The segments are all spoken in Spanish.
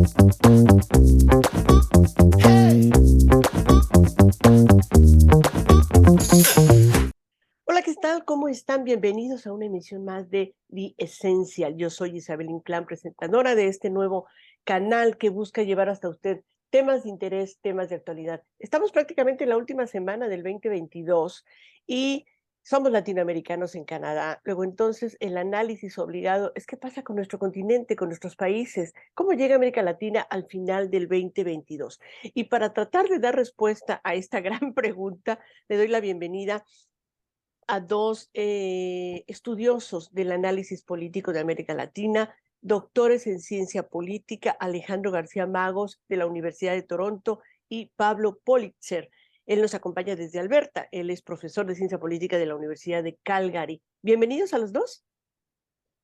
Hola, ¿qué tal? ¿Cómo están? Bienvenidos a una emisión más de The Essential. Yo soy Isabel Inclán, presentadora de este nuevo canal que busca llevar hasta usted temas de interés, temas de actualidad. Estamos prácticamente en la última semana del 2022 y somos latinoamericanos en Canadá. Luego entonces el análisis obligado es qué pasa con nuestro continente, con nuestros países, cómo llega América Latina al final del 2022. Y para tratar de dar respuesta a esta gran pregunta, le doy la bienvenida a dos estudiosos del análisis político de América Latina, doctores en ciencia política, Alejandro García Magos de la Universidad de Toronto y Pablo Politzer. Él nos acompaña desde Alberta. Él es profesor de ciencia política de la Universidad de Calgary. Bienvenidos a los dos.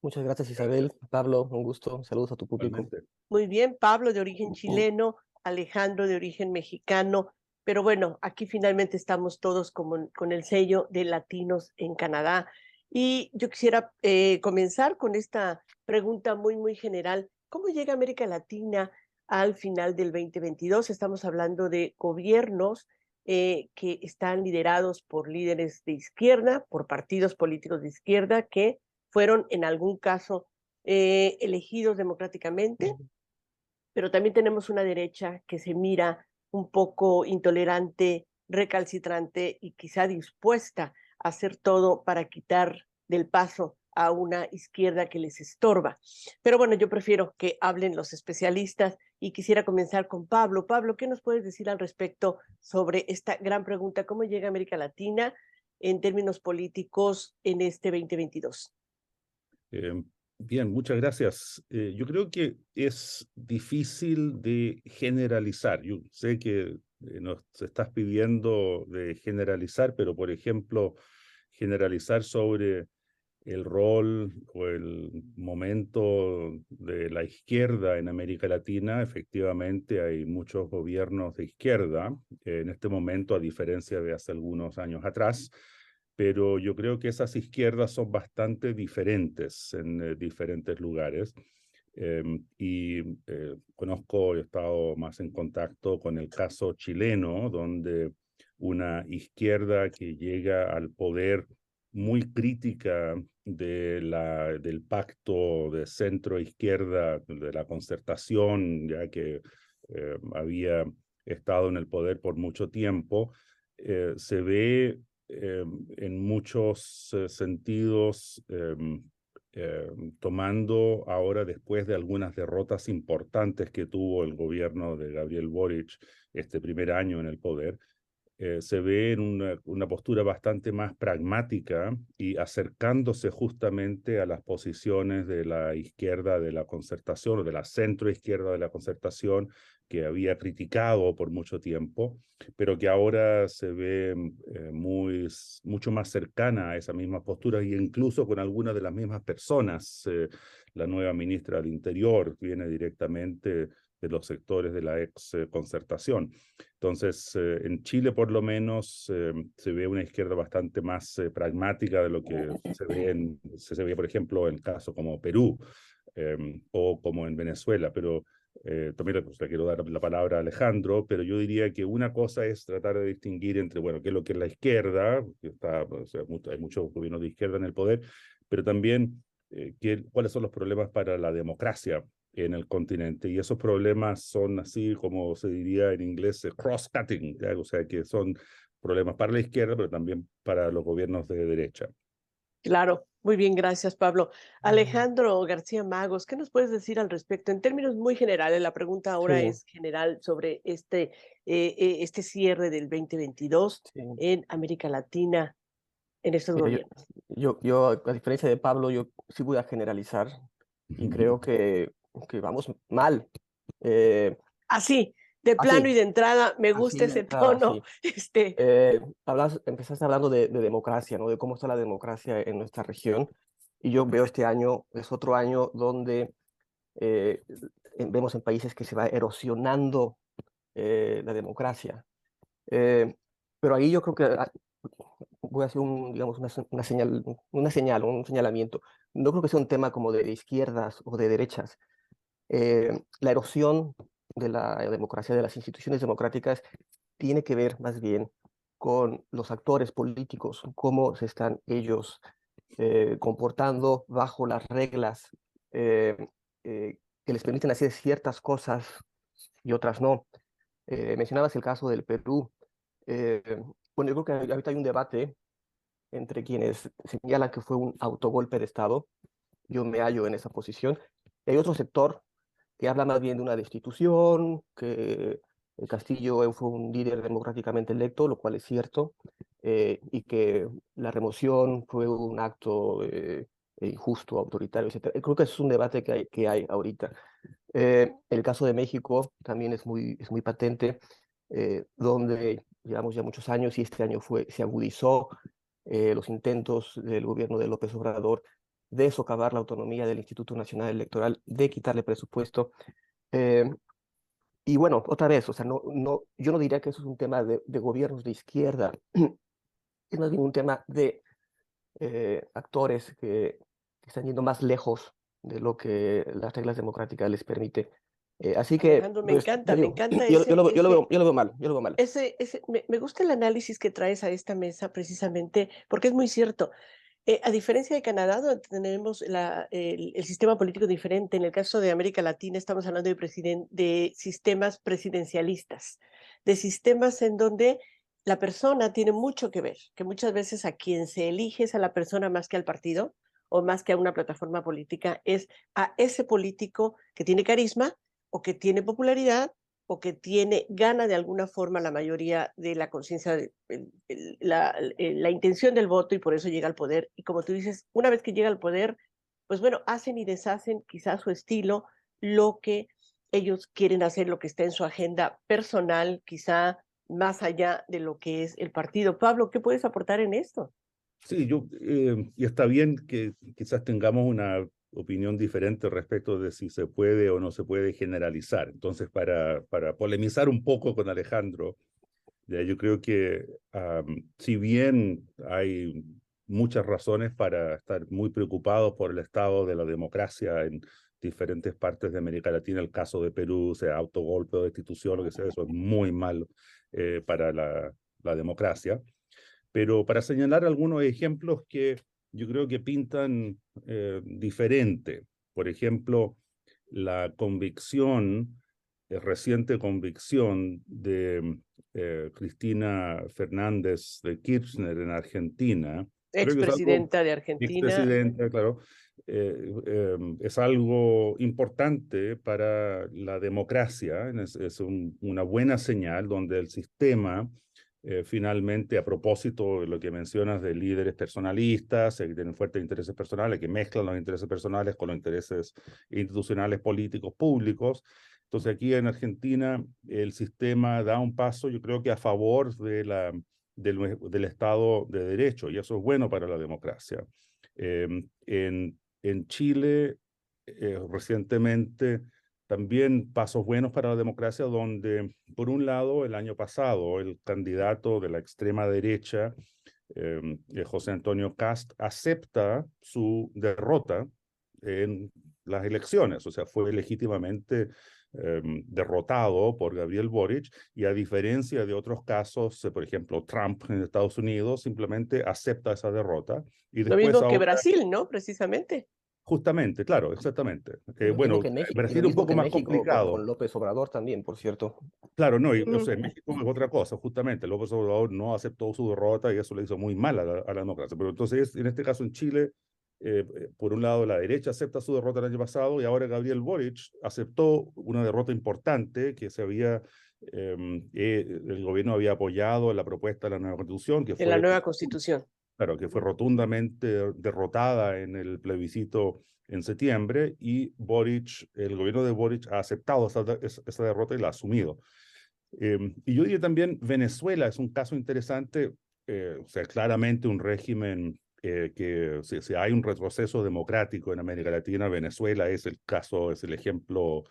Muchas gracias, Isabel. Pablo, un gusto. Saludos a tu público. Muy bien, Pablo de origen chileno, Alejandro de origen mexicano, pero bueno, aquí finalmente estamos todos con el sello de Latinos en Canadá. Y yo quisiera comenzar con esta pregunta muy general. ¿Cómo llega América Latina al final del 2022? Estamos hablando de gobiernos que están liderados por líderes de izquierda, por partidos políticos de izquierda que fueron en algún caso elegidos democráticamente, pero también tenemos una derecha que se mira un poco intolerante, recalcitrante y quizá dispuesta a hacer todo para quitar del paso a una izquierda que les estorba. Pero bueno, yo prefiero que hablen los especialistas y quisiera comenzar con Pablo. Pablo, ¿qué nos puedes decir al respecto sobre esta gran pregunta? ¿Cómo llega América Latina en términos políticos en este 2022? Bien, muchas gracias. Yo creo que es difícil de generalizar. Yo sé que nos estás pidiendo de generalizar, pero por ejemplo, generalizar sobre el rol o el momento de la izquierda en América Latina. Efectivamente, hay muchos gobiernos de izquierda en este momento, a diferencia de hace algunos años atrás, pero yo creo que esas izquierdas son bastante diferentes en diferentes lugares. Conozco, he estado más en contacto con el caso chileno, donde una izquierda que llega al poder muy crítica del pacto de centro-izquierda, de la Concertación, ya que había estado en el poder por mucho tiempo, se ve en muchos sentidos tomando ahora, después de algunas derrotas importantes que tuvo el gobierno de Gabriel Boric este primer año en el poder, se ve en una postura bastante más pragmática y acercándose justamente a las posiciones de la izquierda de la Concertación o de la centroizquierda de la Concertación, que había criticado por mucho tiempo, pero que ahora se ve mucho más cercana a esa misma postura e incluso con algunas de las mismas personas. La nueva ministra del Interior viene directamente de los sectores de la ex Concertación. Entonces, en Chile por lo menos se ve una izquierda bastante más pragmática de lo que se ve, por ejemplo, en casos como Perú o como en Venezuela, pero también le quiero dar la palabra a Alejandro, pero yo diría que una cosa es tratar de distinguir entre, bueno, qué es lo que es la izquierda, que está, o sea, hay muchos gobiernos de izquierda en el poder, pero también cuáles son los problemas para la democracia en el continente. Y esos problemas son así, como se diría en inglés, cross-cutting, ¿ya? O sea, que son problemas para la izquierda, pero también para los gobiernos de derecha. Claro, muy bien, gracias, Pablo. Alejandro García Magos, ¿qué nos puedes decir al respecto? En términos muy generales, la pregunta ahora Sí, es general sobre este cierre del 2022 sí. en América Latina, en estos Mira, gobiernos. yo, a diferencia de Pablo, yo sí voy a generalizar y creo que vamos mal. Eh, Así, de plano y así, de entrada, me gusta así de ese entrada, tono. sí. Empezaste hablando de democracia, ¿no? De cómo está la democracia en nuestra región. Y yo veo este año, es otro año donde eh, vemos en países que se va erosionando la democracia. Eh, pero ahí yo creo que voy a hacer digamos, una señal, un señalamiento. No creo que sea un tema como de izquierdas o de derechas. La erosión de la democracia, de las instituciones democráticas, tiene que ver más bien con los actores políticos, cómo se están ellos comportando bajo las reglas eh, que les permiten hacer ciertas cosas y otras no. Mencionabas el caso del Perú. Eh, bueno, yo creo que ahorita hay un debate entre quienes señalan que fue un autogolpe de Estado. Yo me hallo en esa posición. Hay otro sector que habla más bien de una destitución, que el Castillo fue un líder democráticamente electo, lo cual es cierto, y que la remoción fue un acto injusto, autoritario, etc. Creo que ese es un debate que hay ahorita. El caso de México también es muy patente, donde llevamos ya muchos años y este año se agudizó los intentos del gobierno de López Obrador de socavar la autonomía del Instituto Nacional Electoral, de quitarle presupuesto. Eh, y bueno, otra vez, o sea, yo no diría que eso es un tema de gobiernos de izquierda, es más bien un tema de actores que están yendo más lejos de lo que las reglas democráticas les permite. Así que, Alejandro, pues, te me digo, encanta yo lo veo mal, yo lo veo mal. me gusta el análisis que traes a esta mesa precisamente porque es muy cierto. A diferencia de Canadá, donde tenemos el sistema político diferente, en el caso de América Latina estamos hablando de sistemas presidencialistas, de sistemas en donde la persona tiene mucho que ver, que muchas veces a quien se elige es a la persona más que al partido o más que a una plataforma política, es a ese político que tiene carisma o que tiene popularidad o que gana de alguna forma la mayoría de la conciencia, la intención del voto y por eso llega al poder. Y como tú dices, una vez que llega al poder, pues bueno, hacen y deshacen quizás su estilo, lo que ellos quieren hacer, lo que está en su agenda personal, quizá más allá de lo que es el partido. Pablo, ¿qué puedes aportar en esto? Sí, y está bien que quizás tengamos una opinión diferente respecto de si se puede o no se puede generalizar. Entonces, para polemizar un poco con Alejandro, yo creo que si bien hay muchas razones para estar muy preocupados por el estado de la democracia en diferentes partes de América Latina, el caso de Perú, sea autogolpe o destitución, lo que sea, eso es muy malo para la democracia. Pero para señalar algunos ejemplos que yo creo que pintan diferente. Por ejemplo, la convicción, reciente convicción de Cristina Fernández de Kirchner en Argentina, creo que es algo, Expresidenta de Argentina. expresidenta, claro, es algo importante para la democracia, es una buena señal donde el sistema finalmente, a propósito de lo que mencionas de líderes personalistas, que tienen fuertes intereses personales, que mezclan los intereses personales con los intereses institucionales, políticos, públicos. Entonces aquí en Argentina el sistema da un paso, yo creo que a favor del Estado de Derecho, y eso es bueno para la democracia. En Chile, recientemente, también pasos buenos para la democracia, donde, por un lado, el año pasado, el candidato de la extrema derecha, José Antonio Kast, acepta su derrota en las elecciones, o sea, fue legítimamente derrotado por Gabriel Boric, y a diferencia de otros casos, por ejemplo, Trump en Estados Unidos, simplemente acepta esa derrota y Lo después mismo que ahora, Brasil, ¿no? Precisamente. justamente, claro, exactamente. Lo mismo Bueno, que en México, y Brasil lo es un mismo que poco en más México complicado. con López Obrador también, por cierto. Claro, no, o sea, en Mm. México es otra cosa, justamente. López Obrador no aceptó su derrota y eso le hizo muy mal a la democracia. Pero entonces, en este caso en Chile, por un lado la derecha acepta su derrota el año pasado y ahora Gabriel Boric aceptó una derrota importante que el gobierno había apoyado la propuesta de la nueva constitución, De la nueva constitución. claro, que fue rotundamente derrotada en el plebiscito en septiembre, y el gobierno de Boric ha aceptado esa derrota y la ha asumido. Y yo diría también Venezuela es un caso interesante, o sea, claramente un régimen que si hay un retroceso democrático en América Latina, Venezuela es el ejemplo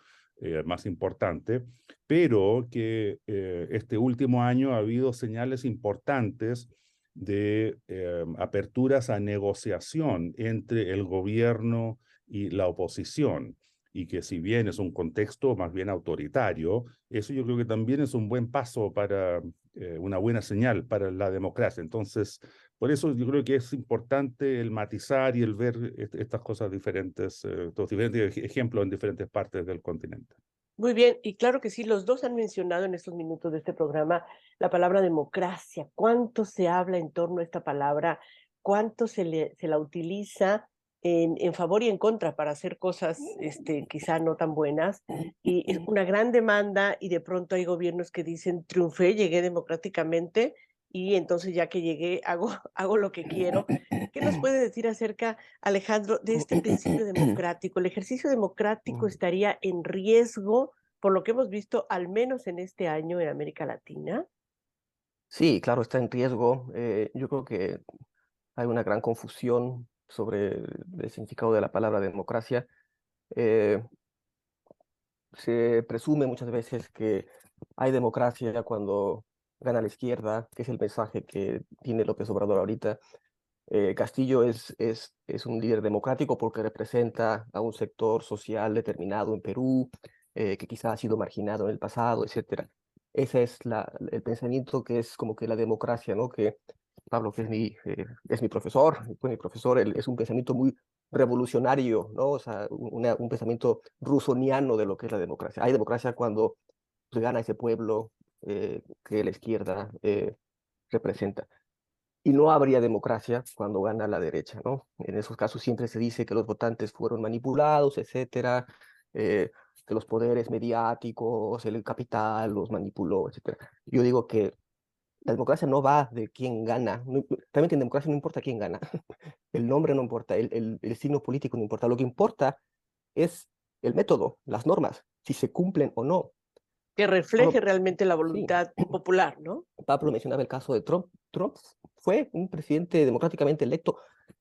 más importante, pero que este último año ha habido señales importantes de aperturas a negociación entre el gobierno y la oposición. y que si bien es un contexto más bien autoritario, eso yo creo que también es un buen paso para una buena señal para la democracia. Entonces, por eso yo creo que es importante el matizar y el ver estas cosas diferentes, estos diferentes ejemplos en diferentes partes del continente. Muy bien, y claro que sí, los dos han mencionado en estos minutos de este programa la palabra democracia. ¿Cuánto se habla en torno a esta palabra? ¿Cuánto se la utiliza en favor y en contra para hacer cosas quizá no tan buenas? Y es una gran demanda y de pronto hay gobiernos que dicen, triunfé, llegué democráticamente y entonces ya que llegué hago lo que quiero. ¿Qué nos puede decir acerca, Alejandro, de este principio democrático? ¿El ejercicio democrático estaría en riesgo por lo que hemos visto, al menos en este año en América Latina? Sí, claro, está en riesgo. Yo creo que hay una gran confusión sobre el significado de la palabra democracia. Eh, Se presume muchas veces que hay democracia cuando gana la izquierda, que es el mensaje que tiene López Obrador ahorita. Castillo es un líder democrático porque representa a un sector social determinado en Perú, que quizá ha sido marginado en el pasado, etcétera. Ese es el pensamiento que es como que la democracia, ¿no? Que Pablo, que es mi profesor, fue mi profesor, es un pensamiento muy revolucionario, ¿no? O sea, un pensamiento rusoniano de lo que es la democracia. Hay democracia cuando pues, gana ese pueblo que la izquierda representa. Y no habría democracia cuando gana la derecha, ¿no? En esos casos siempre se dice que los votantes fueron manipulados, etcétera, que los poderes mediáticos, el capital los manipuló, etcétera. Yo digo que la democracia no va de quién gana. Realmente en democracia no importa quién gana. El nombre no importa, el signo político no importa. Lo que importa es el método, las normas, si se cumplen o no. Que refleje Pablo, realmente la sí, voluntad popular, ¿no? Pablo mencionaba el caso de Trump. Trump fue un presidente democráticamente electo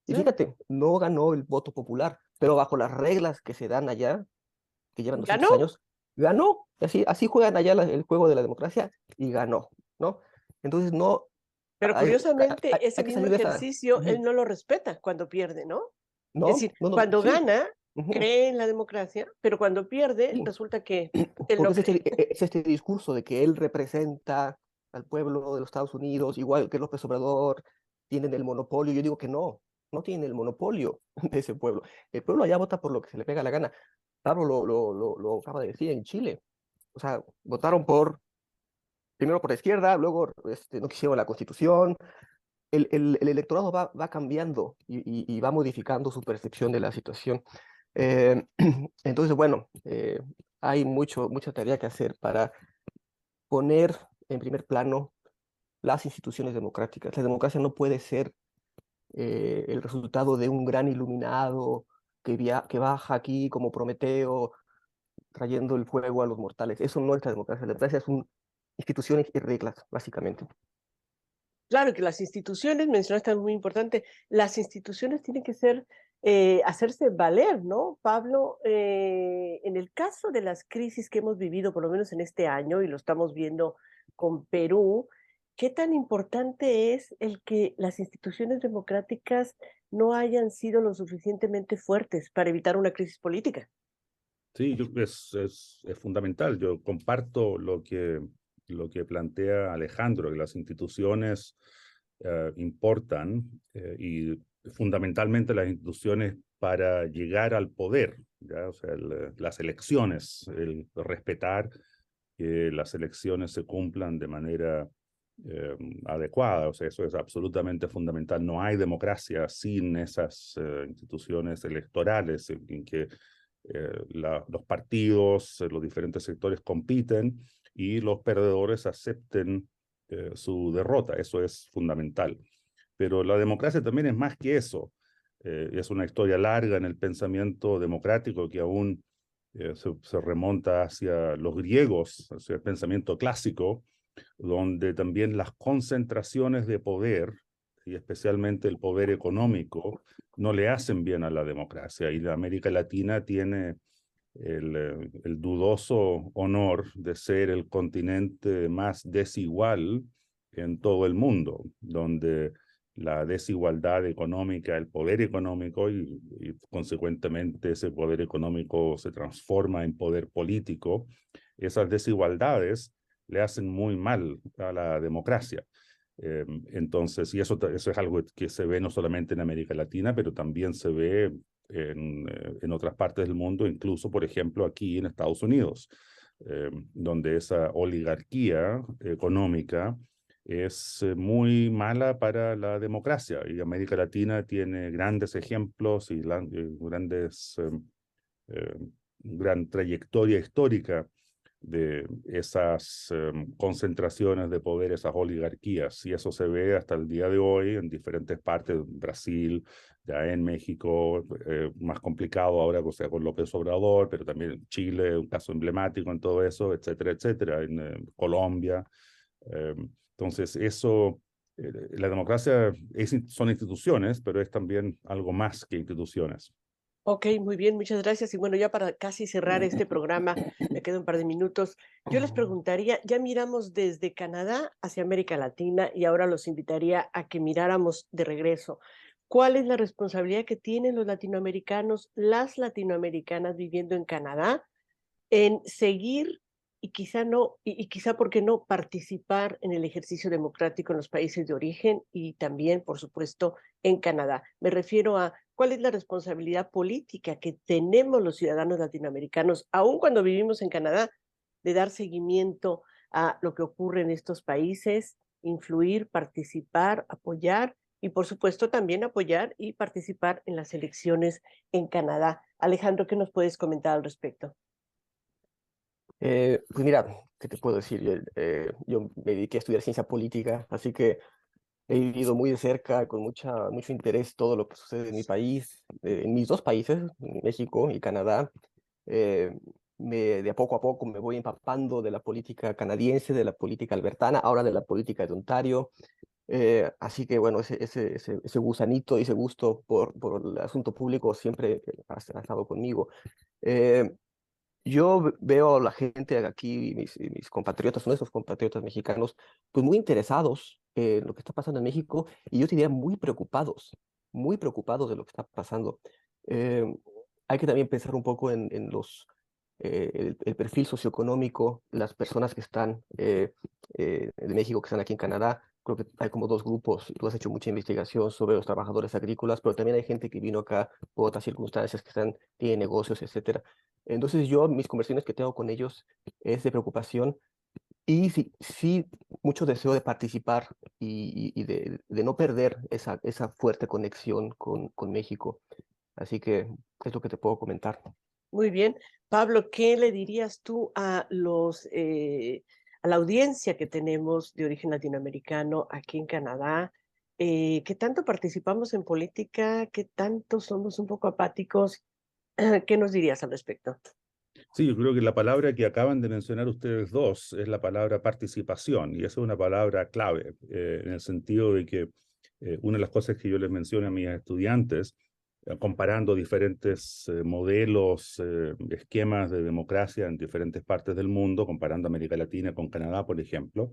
y Claro. fíjate, no ganó el voto popular, pero bajo las reglas que se dan allá, que llevan Ganó, 200 años, ganó. Así juegan allá el juego de la democracia y ganó, ¿no? Entonces no pero hay, curiosamente ese hay que mismo salir de esa. ejercicio él Ujú. no lo respeta cuando pierde, ¿no? Es No, decir, no, no, cuando sí. gana, Ujú, cree en la democracia, pero cuando pierde, sí. resulta que él Porque no cree. es este discurso de que él representa al pueblo de los Estados Unidos, igual que López Obrador, tienen el monopolio. Yo digo que no, no tienen el monopolio de ese pueblo. El pueblo allá vota por lo que se le pega la gana. Pablo lo acaba de decir en Chile. O sea, votaron primero por la izquierda, luego no quisieron la constitución. El electorado va cambiando y va modificando su percepción de la situación. Eh, entonces, bueno, hay mucha tarea que hacer para poner en primer plano las instituciones democráticas. La democracia no puede ser el resultado de un gran iluminado que baja aquí como Prometeo trayendo el fuego a los mortales. Eso no es la democracia. La democracia son instituciones y reglas, básicamente. Claro que las instituciones, mencionaste algo muy importante, las instituciones tienen que ser, hacerse valer, ¿no? Pablo, en el caso de las crisis que hemos vivido, por lo menos en este año, y lo estamos viendo con Perú, ¿qué tan importante es el que las instituciones democráticas no hayan sido lo suficientemente fuertes para evitar una crisis política? Sí, es fundamental. Yo comparto lo que plantea Alejandro, que las instituciones importan y fundamentalmente las instituciones para llegar al poder, ¿ya? O sea, las elecciones, el respetar que las elecciones se cumplan de manera eh, adecuada. O sea, eso es absolutamente fundamental. No hay democracia sin esas instituciones electorales en que los partidos, los diferentes sectores compiten y los perdedores acepten su derrota. Eso es fundamental. Pero la democracia también es más que eso. Es una historia larga en el pensamiento democrático que aún se remonta hacia los griegos, hacia el pensamiento clásico, donde también las concentraciones de poder, y especialmente el poder económico, no le hacen bien a la democracia. Y la América Latina tiene el dudoso honor de ser el continente más desigual en todo el mundo, donde la desigualdad económica, el poder económico, y consecuentemente ese poder económico se transforma en poder político, esas desigualdades le hacen muy mal a la democracia. Entonces, y eso es algo que se ve no solamente en América Latina, pero también se ve en otras partes del mundo, incluso, por ejemplo, aquí en Estados Unidos, donde esa oligarquía económica es muy mala para la democracia. Y América Latina tiene grandes ejemplos y gran trayectoria histórica de esas concentraciones de poder, esas oligarquías, y eso se ve hasta el día de hoy en diferentes partes, Brasil, ya en México, más complicado ahora, o sea, con López Obrador, pero también Chile, un caso emblemático en todo eso, etcétera, etcétera, en Colombia. Eh, entonces, la democracia son instituciones, pero es también algo más que instituciones. Ok, muy bien, muchas gracias. Y bueno, ya para casi cerrar este programa, me quedan un par de minutos. Yo les preguntaría, ya miramos desde Canadá hacia América Latina y ahora los invitaría a que miráramos de regreso. ¿Cuál es la responsabilidad que tienen los latinoamericanos, las latinoamericanas viviendo en Canadá, en seguir y quizá no, y quizá, ¿por qué no?, participar en el ejercicio democrático en los países de origen y también, por supuesto, en Canadá? Me refiero a cuál es la responsabilidad política que tenemos los ciudadanos latinoamericanos, aun cuando vivimos en Canadá, de dar seguimiento a lo que ocurre en estos países, influir, participar, apoyar y, por supuesto, también apoyar y participar en las elecciones en Canadá. Alejandro, ¿qué nos puedes comentar al respecto? Pues mira, ¿qué te puedo decir? Yo me dediqué a estudiar ciencia política, así que he vivido muy de cerca, con mucho interés, todo lo que sucede en mi país, en mis dos países, México y Canadá. Eh, de a poco me voy empapando de la política canadiense, de la política albertana, ahora de la política de Ontario. Así que bueno, ese gusanito y ese gusto por el asunto público siempre ha estado conmigo. Eh, yo veo a la gente aquí, mis compatriotas, nuestros compatriotas mexicanos, pues muy interesados en lo que está pasando en México y yo te diría muy preocupados de lo que está pasando. Eh, Hay que también pensar un poco en el perfil socioeconómico, las personas que están de México, que están aquí en Canadá. Creo que hay como dos grupos. Tú has hecho mucha investigación sobre los trabajadores agrícolas, pero también hay gente que vino acá por otras circunstancias, tienen negocios, etcétera. Entonces mis conversaciones que tengo con ellos es de preocupación y sí, sí mucho deseo de participar y de no perder esa fuerte conexión con México. Así que es lo que te puedo comentar. Muy bien. Pablo, ¿qué le dirías tú a a la audiencia que tenemos de origen latinoamericano aquí en Canadá? ¿Qué tanto participamos en política? ¿Qué tanto somos un poco apáticos? ¿Qué nos dirías al respecto? Sí, yo creo que la palabra que acaban de mencionar ustedes dos es la palabra participación, y esa es una palabra clave, en el sentido de que una de las cosas que yo les menciono a mis estudiantes, comparando diferentes modelos, esquemas de democracia en diferentes partes del mundo, comparando América Latina con Canadá, por ejemplo,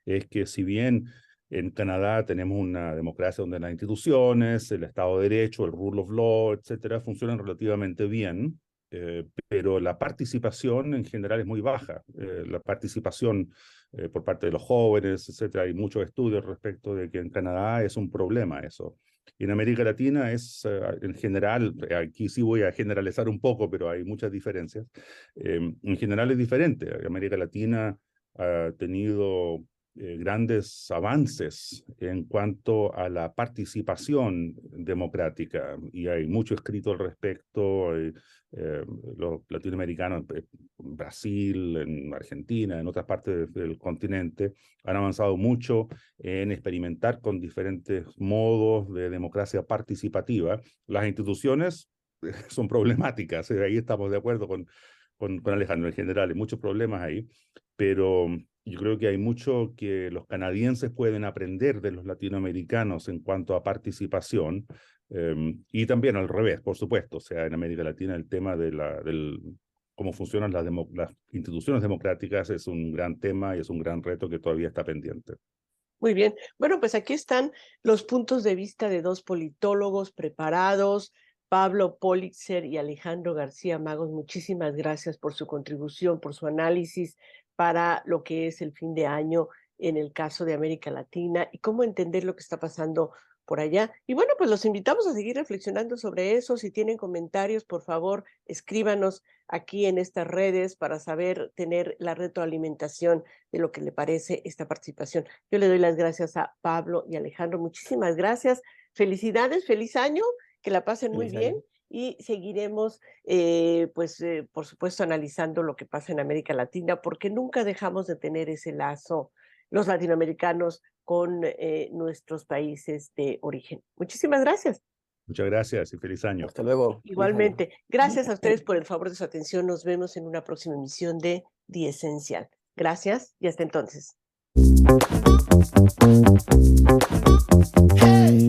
es que si bien en Canadá tenemos una democracia donde las instituciones, el Estado de Derecho, el rule of law, etcétera, funcionan relativamente bien, pero la participación en general es muy baja. La participación por parte de los jóvenes, etcétera, hay muchos estudios respecto de que en Canadá es un problema eso. Y en América Latina en general, aquí sí voy a generalizar un poco, pero hay muchas diferencias. En general es diferente. América Latina ha tenido grandes avances en cuanto a la participación democrática, y hay mucho escrito al respecto. Los latinoamericanos, en Brasil, en Argentina, en otras partes del continente, han avanzado mucho en experimentar con diferentes modos de democracia participativa. Las instituciones son problemáticas, ahí estamos de acuerdo con Alejandro en general, hay muchos problemas ahí, pero yo creo que hay mucho que los canadienses pueden aprender de los latinoamericanos en cuanto a participación, y también al revés, por supuesto. O sea, en América Latina el tema de cómo funcionan las instituciones democráticas es un gran tema y es un gran reto que todavía está pendiente. Muy bien. Bueno, pues aquí están los puntos de vista de dos politólogos preparados, Pablo Politzer y Alejandro García Magos. Muchísimas gracias por su contribución, por su análisis para lo que es el fin de año en el caso de América Latina y cómo entender lo que está pasando por allá. Y bueno, pues los invitamos a seguir reflexionando sobre eso. Si tienen comentarios, por favor, escríbanos aquí en estas redes para saber tener la retroalimentación de lo que le parece esta participación. Yo le doy las gracias a Pablo y Alejandro. Muchísimas gracias. Felicidades, feliz año, que la pasen muy bien y seguiremos, por supuesto, analizando lo que pasa en América Latina, porque nunca dejamos de tener ese lazo, los latinoamericanos, con nuestros países de origen. Muchísimas gracias. Muchas gracias y feliz año. Hasta luego. Igualmente. Gracias a ustedes por el favor de su atención. Nos vemos en una próxima emisión de The Esencial. Gracias y hasta entonces. Hey.